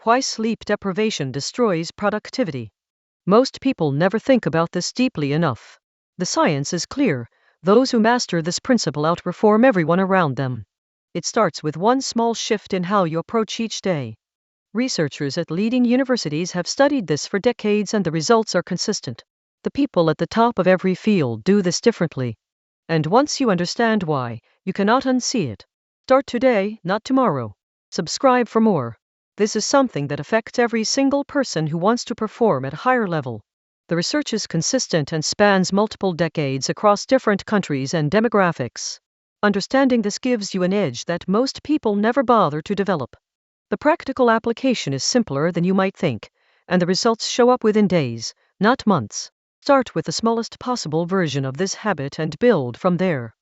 Why sleep deprivation destroys productivity. Most people never think about this deeply enough. The science is clear. Those who master this principle outperform everyone around them. It starts with one small shift in how you approach each day. Researchers at leading universities have studied this for decades and the results are consistent. The people at the top of every field do this differently. And once you understand why, you cannot unsee it. Start today, not tomorrow. Subscribe for more. This is something that affects every single person who wants to perform at a higher level. The research is consistent and spans multiple decades across different countries and demographics. Understanding this gives you an edge that most people never bother to develop. The practical application is simpler than you might think, and the results show up within days, not months. Start with the smallest possible version of this habit and build from there.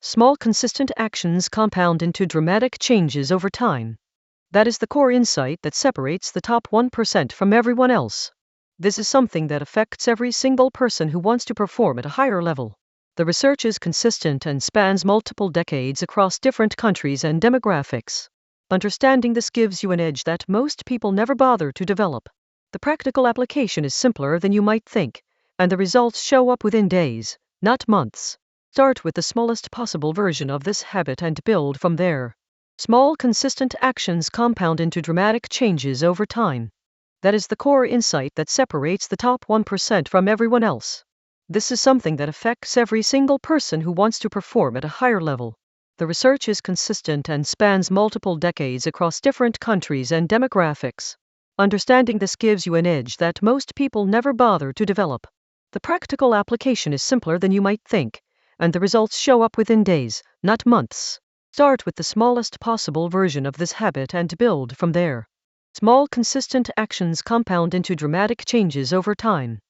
Small, consistent actions compound into dramatic changes over time. That is the core insight that separates the top 1% from everyone else. This is something that affects every single person who wants to perform at a higher level. The research is consistent and spans multiple decades across different countries and demographics. Understanding this gives you an edge that most people never bother to develop. The practical application is simpler than you might think, and the results show up within days, not months. Start with the smallest possible version of this habit and build from there. Small, consistent actions compound into dramatic changes over time. That is the core insight that separates the top 1% from everyone else. This is something that affects every single person who wants to perform at a higher level. The research is consistent and spans multiple decades across different countries and demographics. Understanding this gives you an edge that most people never bother to develop. The practical application is simpler than you might think, and the results show up within days, not months. Start with the smallest possible version of this habit and build from there. Small, consistent actions compound into dramatic changes over time.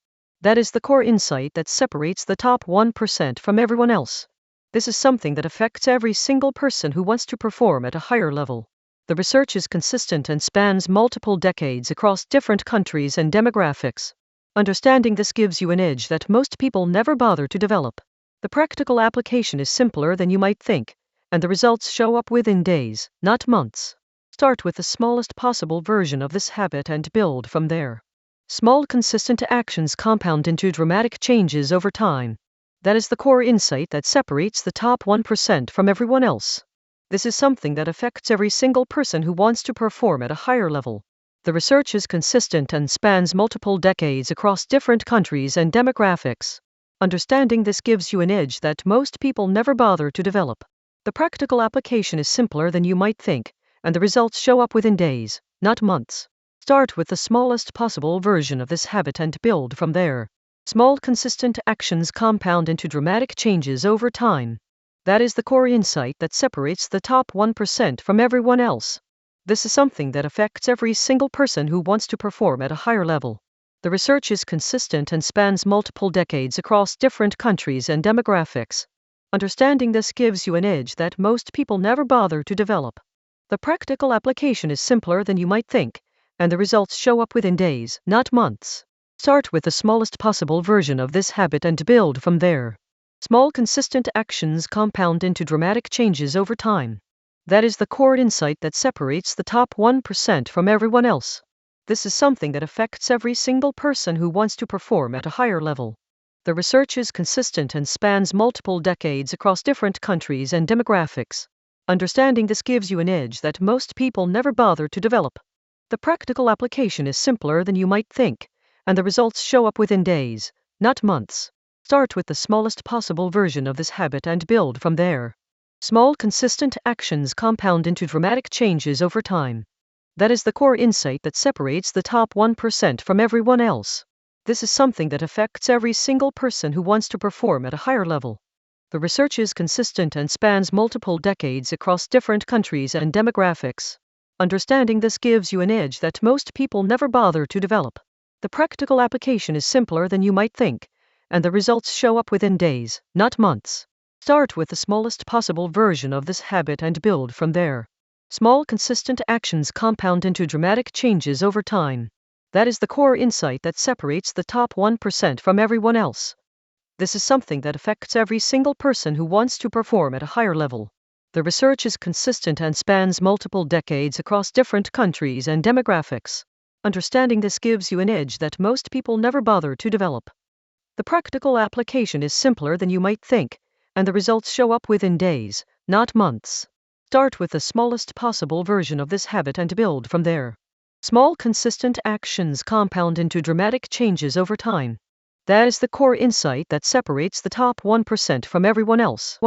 That is the core insight that separates the top 1% from everyone else. This is something that affects every single person who wants to perform at a higher level. The research is consistent and spans multiple decades across different countries and demographics. Understanding this gives you an edge that most people never bother to develop. The practical application is simpler than you might think, and the results show up within days, not months. Start with the smallest possible version of this habit and build from there. Small, consistent actions compound into dramatic changes over time. That is the core insight that separates the top 1% from everyone else. This is something that affects every single person who wants to perform at a higher level. The research is consistent and spans multiple decades across different countries and demographics. Understanding this gives you an edge that most people never bother to develop. The practical application is simpler than you might think, and the results show up within days, not months. Start with the smallest possible version of this habit and build from there. Small, consistent actions compound into dramatic changes over time. That is the core insight that separates the top 1% from everyone else. This is something that affects every single person who wants to perform at a higher level. The research is consistent and spans multiple decades across different countries and demographics. Understanding this gives you an edge that most people never bother to develop. The practical application is simpler than you might think, and the results show up within days, not months. Start with the smallest possible version of this habit and build from there. Small, consistent actions compound into dramatic changes over time. That is the core insight that separates the top 1% from everyone else. This is something that affects every single person who wants to perform at a higher level. The research is consistent and spans multiple decades across different countries and demographics. Understanding this gives you an edge that most people never bother to develop. The practical application is simpler than you might think, and the results show up within days, not months. Start with the smallest possible version of this habit and build from there. Small, consistent actions compound into dramatic changes over time. That is the core insight that separates the top 1% from everyone else. This is something that affects every single person who wants to perform at a higher level. The research is consistent and spans multiple decades across different countries and demographics. Understanding this gives you an edge that most people never bother to develop. The practical application is simpler than you might think, and the results show up within days, not months. Start with the smallest possible version of this habit and build from there. Small, consistent actions compound into dramatic changes over time. That is the core insight that separates the top 1% from everyone else. This is something that affects every single person who wants to perform at a higher level. The research is consistent and spans multiple decades across different countries and demographics. Understanding this gives you an edge that most people never bother to develop. The practical application is simpler than you might think, and the results show up within days, not months. Start with the smallest possible version of this habit and build from there. Small, consistent actions compound into dramatic changes over time. That is the core insight that separates the top 1% from everyone else.